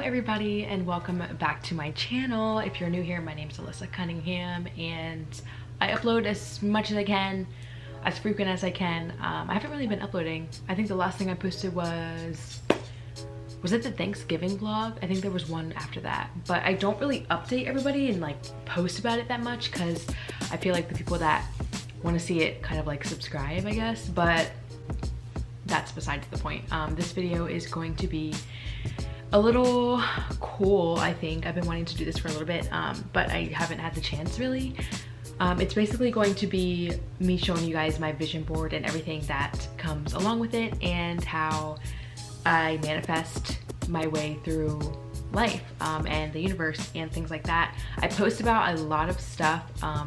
everybody and welcome back to my channel. If you're new here, my name is Cunningham and I upload as much as I can, as frequent as I can. I haven't really been uploading. I think the last thing I posted was it the Thanksgiving vlog? I think there was one after that, but I don't really update everybody and like post about it that much because I feel like the people that want to see it kind of like subscribe, I guess, but that's besides the point. This video is going to be a little cool, I think. I've been wanting to do this for a little bit, but I haven't had the chance really. It's basically going to be me showing you guys my vision board and everything that comes along with it and how I manifest my way through life and the universe and things like that. I post about a lot of stuff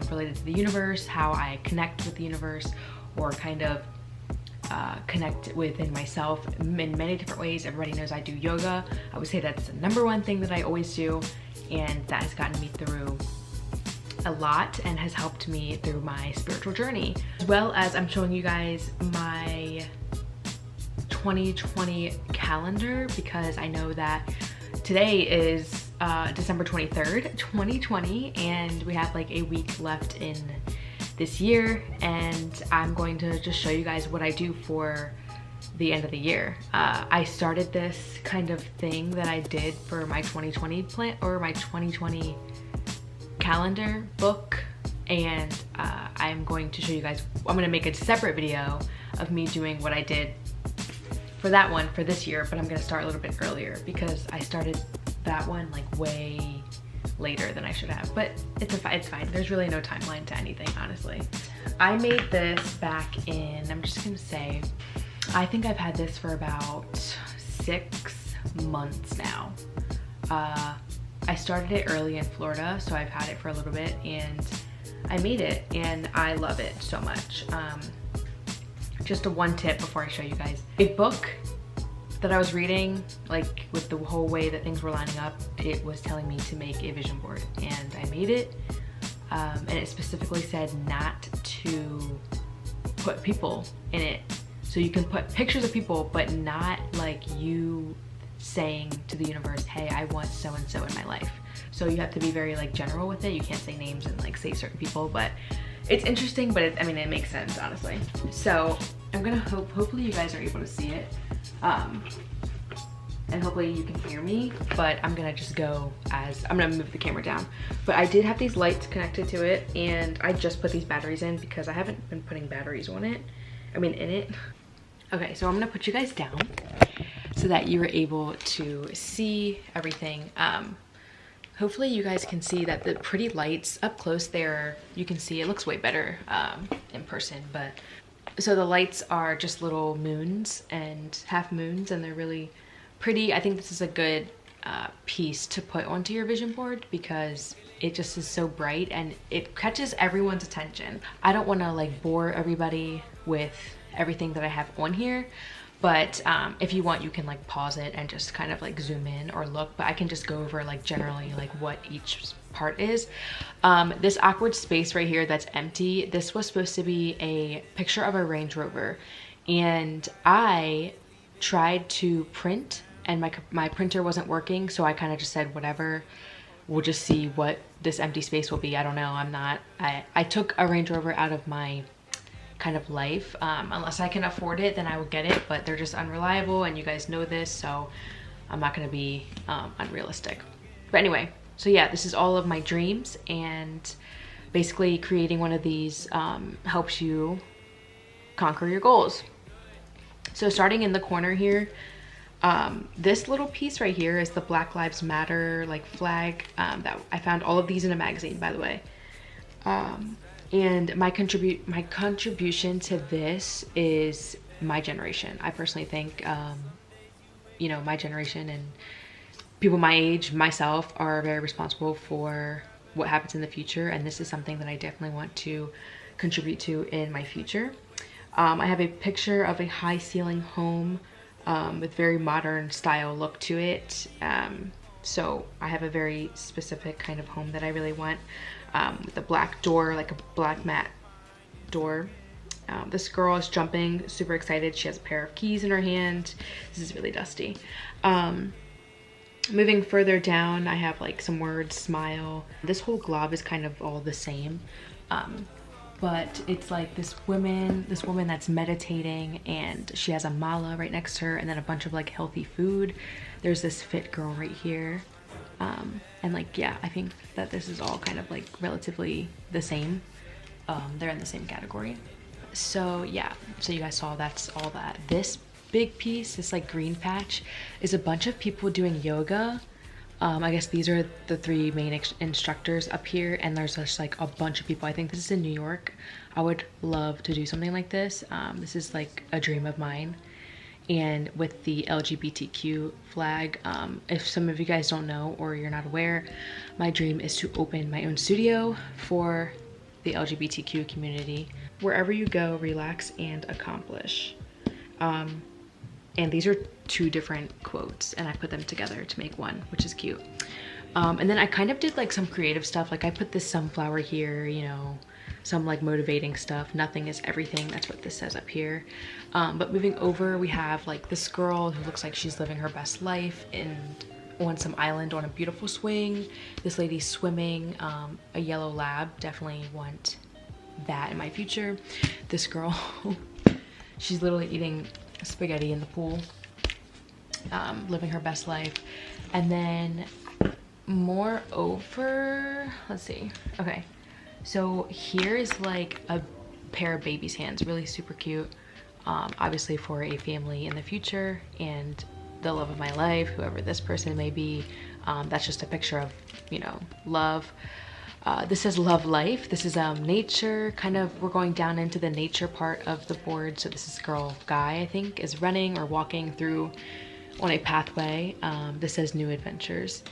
related to the universe, how I connect with the universe, or kind of connect within myself in many different ways. Everybody knows I do yoga. I would say that's the #1 thing that I always do, and that has gotten me through a lot and has helped me through my spiritual journey. As well as I'm showing you guys my 2020 calendar because I know that today is December 23rd, 2020, and we have like a week left in this year, and I'm going to just show you guys what I do for the end of the year. I started this kind of thing that I did for my 2020 plan, or my 2020 calendar book, and I'm going to show you guys. I'm going to make a separate video of me doing what I did for that one for this year, but I'm going to start a little bit earlier because I started that one like way later than I should have, but it's fine. There's really no timeline to anything, honestly. I made this back in, I'm just gonna say, I think I've had this for about 6 months now. I started it early in Florida, so I've had it for a little bit, and I made it and I love it so much. Just one tip before I show you guys. A book that I was reading, like with the whole way that things were lining up, it was telling me to make a vision board, and I made it. And it specifically said not to put people in it. So you can put pictures of people, but not like you saying to the universe, hey, I want so-and-so in my life. So you have to be very like general with it. You can't say names and like say certain people, but it's interesting, but I mean, it makes sense, honestly. So I'm gonna hopefully you guys are able to see it. And hopefully you can hear me, but I'm gonna just go as, I'm gonna move the camera down. But I did have these lights connected to it, and I just put these batteries in because I haven't been putting batteries on it. I mean, in it. Okay, so I'm gonna put you guys down so that you're able to see everything. Hopefully you guys can see that the pretty lights up close there, you can see it looks way better in person, but so the lights are just little moons and half moons, and they're really pretty. I think this is a good piece to put onto your vision board because it just is so bright and it catches everyone's attention. I don't want to like bore everybody with everything that I have on here, but if you want, you can like pause it and just kind of like zoom in or look, but I can just go over like generally like what each part is. This awkward space right here that's empty, this was supposed to be a picture of a Range Rover, and I tried to print and my printer wasn't working, so I kind of just said whatever, we'll just see what this empty space will be. I don't know. I took a Range Rover out of my kind of life. Unless I can afford it, then I will get it, but they're just unreliable, and you guys know this, so I'm not going to be unrealistic. But anyway, so yeah, this is all of my dreams, and basically creating one of these helps you conquer your goals. So starting in the corner here, this little piece right here is the Black Lives Matter like flag that I found all of these in a magazine, by the way. And my contribution to this is my generation. I personally think, you know, my generation and people my age, myself, are very responsible for what happens in the future. And this is something that I definitely want to contribute to in my future. I have a picture of a high ceiling home with very modern style look to it. So I have a very specific kind of home that I really want. With a black door, like a black matte door. This girl is jumping, super excited. She has a pair of keys in her hand. This is really dusty. Moving further down, I have like some words, smile. This whole glob is kind of all the same. But it's like this woman that's meditating, and she has a mala right next to her, and then a bunch of like healthy food. There's this fit girl right here. And like, yeah, I think that this is all kind of like relatively the same. They're in the same category. So yeah, so you guys saw that's all that. This big piece, this like green patch, is a bunch of people doing yoga. I guess these are the three main instructors up here, and there's just like a bunch of people. I think this is in New York. I would love to do something like this. This is like a dream of mine. And with the LGBTQ flag, if some of you guys don't know or you're not aware, my dream is to open my own studio for the LGBTQ community. Wherever you go, relax and accomplish. And these are two different quotes, and I put them together to make one, which is cute. And then I kind of did like some creative stuff. Like I put this sunflower here, you know, some like motivating stuff. Nothing is everything. That's what this says up here. But moving over, we have like this girl who looks like she's living her best life on some island on a beautiful swing. This lady swimming, a yellow lab. Definitely want that in my future. This girl, she's literally eating spaghetti in the pool, living her best life. And then moreover, let's see. Okay, so here is like a pair of baby's hands, really super cute. Obviously for a family in the future and the love of my life, whoever this person may be. That's just a picture of, you know, love. This says love life. This is nature, kind of, we're going down into the nature part of the board. So this is guy, I think, is running or walking through on a pathway. This says new adventures.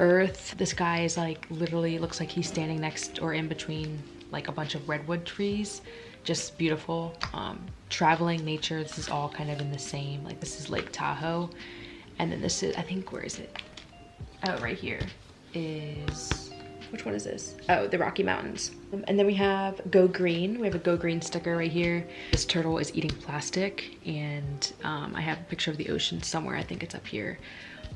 Earth, this guy is like literally looks like he's standing next or in between like a bunch of redwood trees. Just beautiful. Traveling, nature, this is all kind of in the same, like this is Lake Tahoe. And then this is, I think, where is it? Oh, right here is, which one is this? Oh, the Rocky Mountains. And then we have Go Green. We have a Go Green sticker right here. This turtle is eating plastic, and I have a picture of the ocean somewhere. I think it's up here,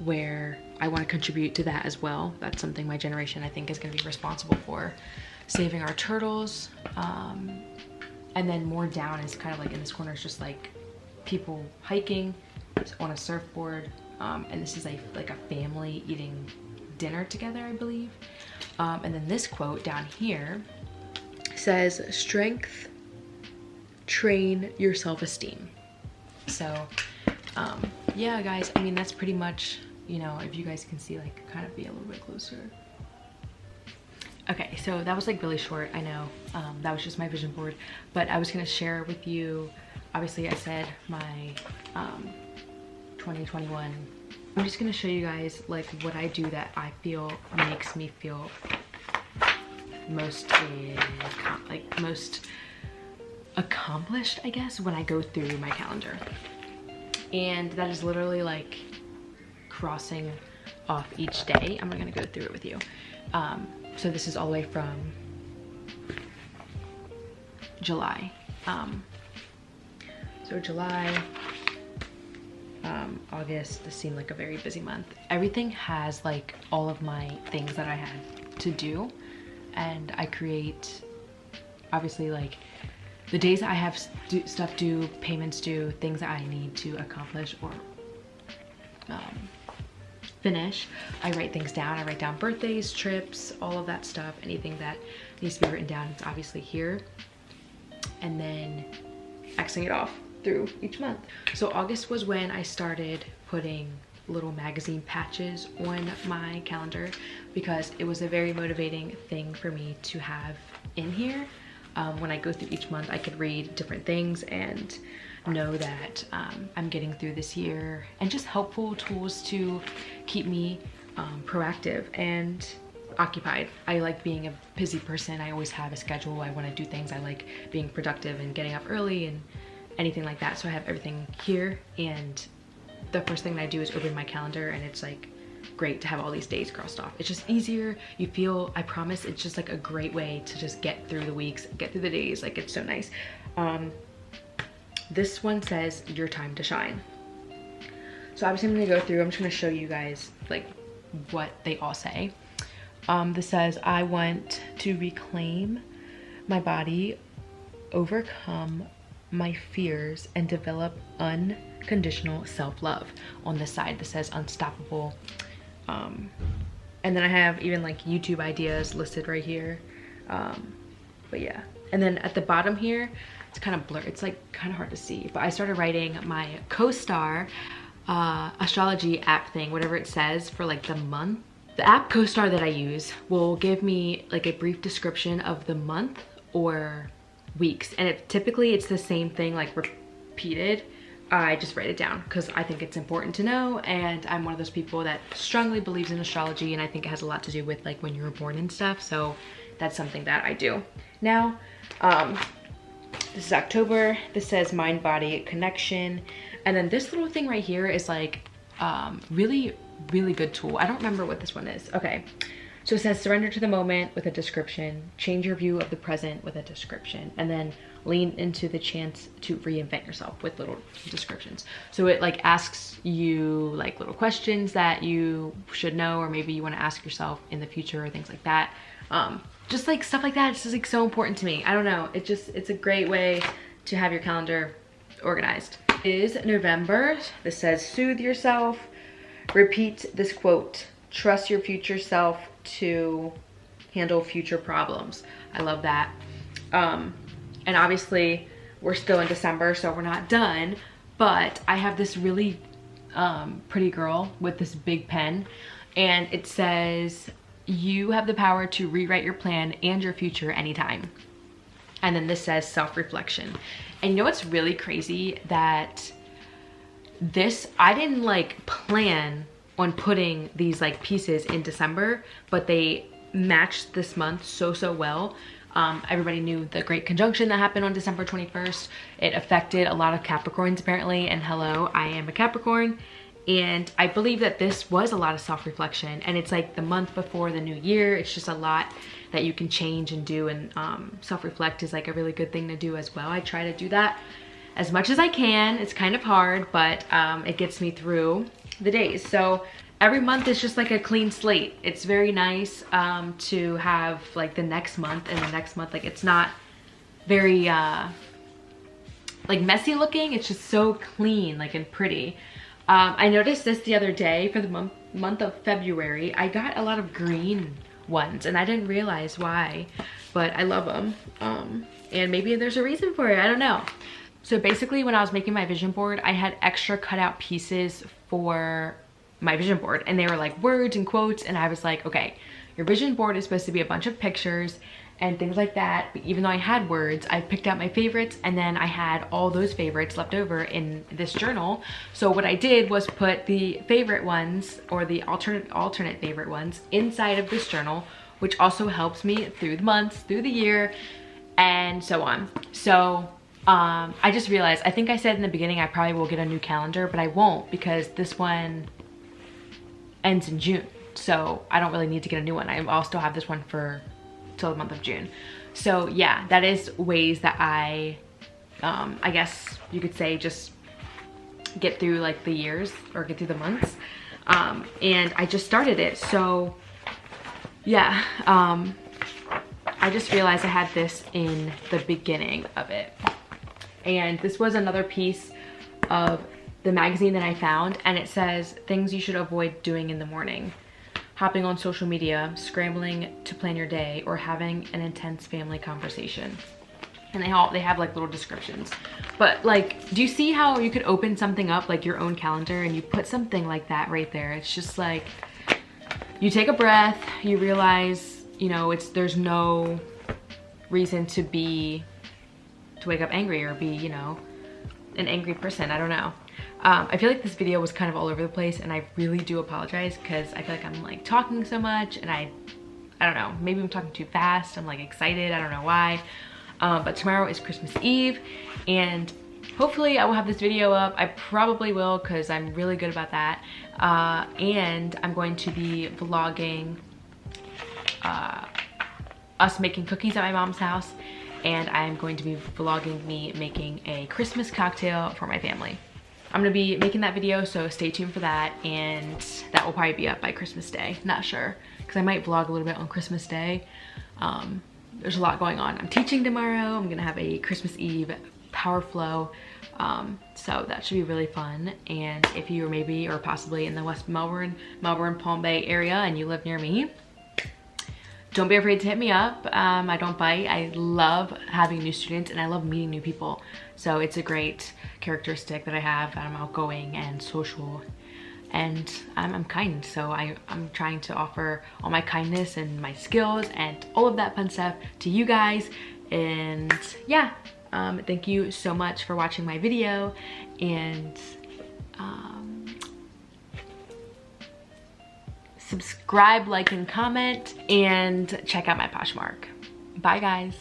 where I want to contribute to that as well. That's something my generation, I think, is going to be responsible for, saving our turtles. And then more down is kind of like in this corner is just like people hiking on a surfboard. And this is like a family eating dinner together, I believe. And then this quote down here says, strength, train your self-esteem. So yeah, guys, I mean, that's pretty much, you know, if you guys can see, like, kind of be a little bit closer. Okay, so that was like really short, I know. That was just my vision board, but I was gonna share with you, obviously I said my 2021. I'm just gonna show you guys like what I do that I feel makes me feel most accomplished, I guess, when I go through my calendar. And that is literally like crossing off each day. I'm gonna go through it with you. So this is all the way from July. So July, August, this seemed like a very busy month. Everything has like all of my things that I had to do, and I create, obviously, like the days that I have stuff due, payments due, things that I need to accomplish or finish. I write things down. I write down birthdays, trips, all of that stuff. Anything that needs to be written down, it's obviously here. And then Xing it off through each month. So August was when I started putting little magazine patches on my calendar, because it was a very motivating thing for me to have in here. When I go through each month, I could read different things and know that I'm getting through this year, and just helpful tools to keep me proactive and occupied. I like being a busy person. I always have a schedule. I want to do things. I like being productive and getting up early and anything like that. So I have everything here, and the first thing that I do is open my calendar, and it's like great to have all these days crossed off. It's just easier. You feel, I promise, it's just like a great way to just get through the weeks, get through the days. Like, it's so nice. This one says, your time to shine. So obviously I'm gonna go through, I'm just gonna show you guys like what they all say. This says, I want to reclaim my body, overcome my fears, and develop unconditional self-love. On this side, this says unstoppable. And then I have even like YouTube ideas listed right here. But yeah. And then at the bottom here, it's kind of blurred. It's like kind of hard to see, but I started writing my CoStar astrology app thing, whatever it says for like the month. The app CoStar that I use will give me like a brief description of the month or weeks. And typically it's the same thing, like repeated. I just write it down because I think it's important to know, and I'm one of those people that strongly believes in astrology, and I think it has a lot to do with like when you were born and stuff. So that's something that I do. Now, this is October. This says mind body connection, and then this little thing right here is like really good tool. I don't remember what this one is. Okay, so it says surrender to the moment with a description, change your view of the present with a description, and then lean into the chance to reinvent yourself with little descriptions. So it like asks you like little questions that you should know, or maybe you want to ask yourself in the future, or things like that. Just like stuff like that. It's just like so important to me. I don't know. It's a great way to have your calendar organized. It is November. This says soothe yourself. Repeat this quote: trust your future self to handle future problems. I love that. And obviously we're still in December, so we're not done, but I have this really pretty girl with this big pen, and it says, you have the power to rewrite your plan and your future anytime. And then this says self-reflection. And you know what's really crazy? That this, I didn't like plan on putting these like pieces in December, but they matched this month so well. Everybody knew the great conjunction that happened on December 21st. It affected a lot of Capricorns apparently, and hello, I am a Capricorn. And I believe that this was a lot of self-reflection, and it's like the month before the new year. It's just a lot that you can change and do, and self-reflect is like a really good thing to do as well. I try to do that as much as I can. It's kind of hard, but it gets me through the days. So every month is just like a clean slate. It's very nice to have like the next month and the next month. Like it's not very like messy looking. It's just so clean, like, and pretty. I noticed this the other day for the month of February. I got a lot of green ones, and I didn't realize why, but I love them. And maybe there's a reason for it. I don't know. So basically, when I was making my vision board, I had extra cutout pieces for my vision board, and they were like words and quotes, and I was like, okay, your vision board is supposed to be a bunch of pictures and things like that, but even though I had words, I picked out my favorites, and then I had all those favorites left over in this journal. So what I did was put the favorite ones, or the alternate favorite ones, inside of this journal, which also helps me through the months, through the year, and so on. So I just realized, I think I said in the beginning I probably will get a new calendar, but I won't, because this one ends in June, so I don't really need to get a new one. I'll still have this one for till the month of June. So yeah, that is ways that I guess you could say just get through like the years, or get through the months. And I just started it, so yeah. I just realized I had this in the beginning of it, and this was another piece of the magazine that I found, and it says things you should avoid doing in the morning: hopping on social media, scrambling to plan your day, or having an intense family conversation. And they have like little descriptions. But like, do you see how you could open something up, like your own calendar, and you put something like that right there? It's just like, you take a breath, you realize, you know, there's no reason to wake up angry or be, you know, an angry person. I don't know. I feel like this video was kind of all over the place, and I really do apologize, because I feel like I'm like talking so much, and I don't know, maybe I'm talking too fast. I'm like excited, I don't know why. But tomorrow is Christmas Eve, and hopefully I will have this video up. I probably will, because I'm really good about that. And I'm going to be vlogging us making cookies at my mom's house, and I'm going to be vlogging me making a Christmas cocktail for my family. I'm gonna be making that video, so stay tuned for that, and that will probably be up by Christmas Day. Not sure, because I might vlog a little bit on Christmas Day. There's a lot going on. I'm teaching tomorrow. I'm gonna have a Christmas Eve power flow, so that should be really fun. And if you are maybe or possibly in the West Melbourne, Palm Bay area and you live near me, don't be afraid to hit me up. I don't bite. I love having new students and I love meeting new people. So it's a great characteristic that I have. I'm outgoing and social, and I'm kind. So I'm trying to offer all my kindness and my skills and all of that fun stuff to you guys. And yeah, thank you so much for watching my video, and subscribe, like, and comment, and check out my Poshmark. Bye guys.